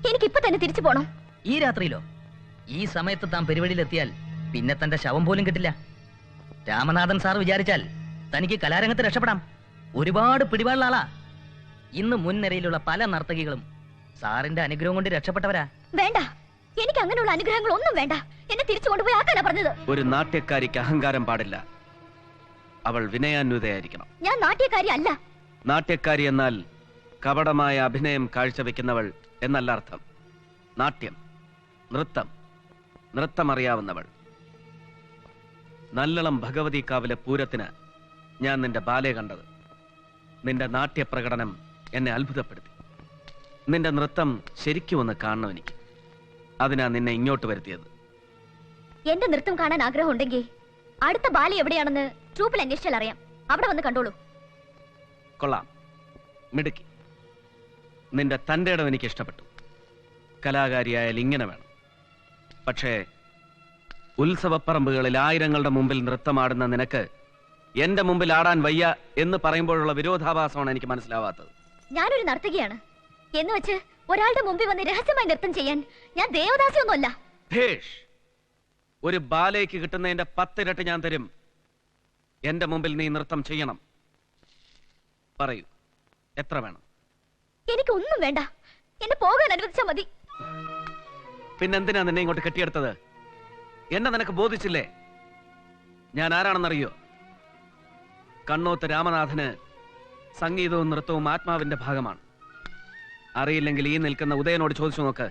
എനിക്ക് ഇപ്പൊ തന്നെ തിരിച്ചു പോണം. ഈ രാത്രിയിലോ? ഈ സമയത്ത് താൻ പെരുവഴിയിലെത്തിയാൽ പിന്നെ തന്റെ ശവം പോലും കിട്ടില്ല. രാമനാഥൻ സാർ വിചാരിച്ചാൽ തനിക്ക് കലാരംഗത്ത് രക്ഷപ്പെടാം. ഒരുപാട് പിടിപാടുള്ള ആളാ. ഇന്ന് മുൻനിരയിലുള്ള പല നർത്തകികളും സാറിന്റെ അനുഗ്രഹം കൊണ്ട് രക്ഷപ്പെട്ടവരാ. വേണ്ട, എനിക്ക് അങ്ങനെയുള്ള അനുഗ്രഹങ്ങൾ ഒന്നും വേണ്ട. എന്നെ തിരിച്ചു കൊണ്ടുപോയി ആക്കാനാ പറഞ്ഞത്. ഒരു നാട്യക്കാരിക്ക് അഹങ്കാരം പാടില്ല. അവൾ വിനയാന്വിതയായിരിക്കണം. ഞാൻ നാട്യക്കാരി അല്ല. നാട്യക്കാരി എന്നാൽ കപടമായ അഭിനയം കാഴ്ചവെക്കുന്നവൾ എന്നല്ല അർത്ഥം. നാട്യം, നൃത്തം, നൃത്തമറിയാവുന്നവൾ. നല്ലളം ഭഗവതി കാവിലെ പൂരത്തിന് ഞാൻ നിന്റെ ബാലെ കണ്ടത്. നിന്റെ നാട്യപ്രകടനം എന്നെ അത്ഭുതപ്പെടുത്തി. നിന്റെ നൃത്തം ശരിക്കും ഒന്ന് കാണണം എനിക്ക്. അതിനാ നിന്നെ ഇങ്ങോട്ട് വരുത്തിയത്. എന്റെ നൃത്തം കാണാൻ ആഗ്രഹം ഉണ്ടെങ്കിൽ അടുത്ത ബാല എവിടെയാണെന്ന് ട്രൂപ്പിൽ അന്വേഷിച്ചാൽ അറിയാം. അവിടെ വന്ന് കണ്ടോളൂ. കൊള്ളാം, മിടുക്കി. നിന്റെ തന്റെ ഇടം എനിക്ക് ഇഷ്ടപ്പെട്ടു. കലാകാരിയായാൽ ഇങ്ങനെ വേണം. പക്ഷേ ഉത്സവപ്പറമ്പുകളിൽ ആയിരങ്ങളുടെ മുമ്പിൽ നൃത്തമാടുന്ന നിനക്ക് എന്റെ മുമ്പിൽ ആടാൻ വയ്യ എന്ന് പറയുമ്പോഴുള്ള വിരോധാഭാസമാണ് എനിക്ക് മനസ്സിലാവാത്തത്. ഞാനൊരു നർത്തകിയാണ് എന്ന് വെച്ച് ഒരാളുടെ മുമ്പിൽ വന്ന് രഹസ്യമായി നൃത്തം ചെയ്യാൻ ഞാൻ ദേവദാസിയൊന്നുമല്ല. ഭേഷ്, ഒരു ബാലയ്ക്ക് കിട്ടുന്നതിന്റെ 10 ഇരട്ടി ഞാൻ തരും. എന്റെ മുമ്പിൽ നീ നൃത്തം ചെയ്യണം. പറയൂ, എത്ര വേണം? എനിക്കൊന്നും വേണ്ട. എന്നെ പോകാൻ അനുവദിച്ചാൽ മതി. പിന്നെന്തിനാ നിന്നെ ഇങ്ങോട്ട് കെട്ടിയെടുത്തത്? എന്നെ നിനക്ക് ബോധിച്ചില്ലേ? ഞാൻ ആരാണെന്നറിയോ? കണ്ണോത്ത് രാമനാഥന് സംഗീതവും നൃത്തവും ആത്മാവിന്റെ ഭാഗമാണ്. അറിയില്ലെങ്കിൽ ഈ നിൽക്കുന്ന ഉദയനോട് ചോദിച്ചു നോക്ക്.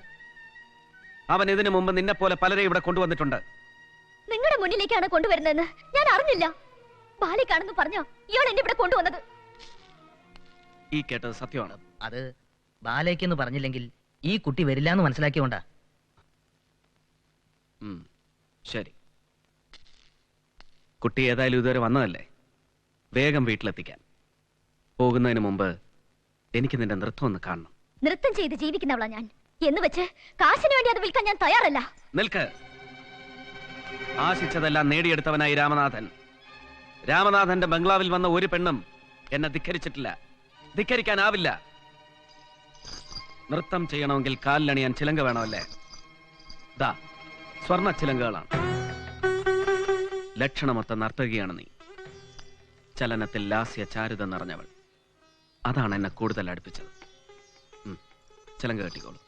അവൻ ഇതിനു മുമ്പ് നിന്നെ പോലെ പലരെ ഇവിടെ കൊണ്ടുവന്നിട്ടുണ്ട്. നിങ്ങളുടെ മുന്നിലേക്കാണ് കൊണ്ടുവരുന്നതെന്ന് ഞാൻ അറിഞ്ഞില്ല. ബാലിക്കാണെന്ന് പറഞ്ഞോ ഇയാൾ എന്നെ ഇവിടെ കൊണ്ടുവന്നത്? ഈ കേട്ടത് സത്യമാണ്. അത് ബാലേക്കെന്ന് പറഞ്ഞില്ലെങ്കിൽ ഈ കുട്ടി വരില്ല എന്ന് മനസ്സിലാക്കിയോണ്ടാ. ശരി, കുട്ടി ഏതായാലും ഇതുവരെ വന്നതല്ലേ, വേഗം വീട്ടിലെത്തിക്കാൻ. പോകുന്നതിന് മുമ്പ് എനിക്ക് നിന്റെ നൃത്തം ഒന്ന് കാണണം. നൃത്തം ചെയ്ത് ജീവിക്കുന്നവളാ ഞാൻ എന്ന് വെച്ച് കാശിന് വേണ്ടി അത് വിൽക്കാൻ ഞാൻ തയ്യാറല്ല. നിൽക്ക്. ആശിച്ചതെല്ലാം നേടിയെടുത്തവനായി രാമനാഥൻ. രാമനാഥന്റെ ബംഗ്ലാവിൽ വന്ന ഒരു പെണ്ണും എന്നെ ധിക്കരിച്ചിട്ടില്ല, ധിക്കരിക്കാനാവില്ല. നൃത്തം ചെയ്യണമെങ്കിൽ കാലിലണിയാൻ ചിലങ്ക വേണമല്ലേ? ദാ സ്വർണ്ണ ചിലങ്കകളാണ്. ലക്ഷണമൊത്ത നർത്തകിയാണ് നീ. ചലനത്തിൽ ലാസ്യ ചാരുത നിറഞ്ഞവൾ. അതാണ് എന്നെ കൂടുതൽ അടുപ്പിച്ചത്. ചിലങ്ക കെട്ടിക്കോളൂ.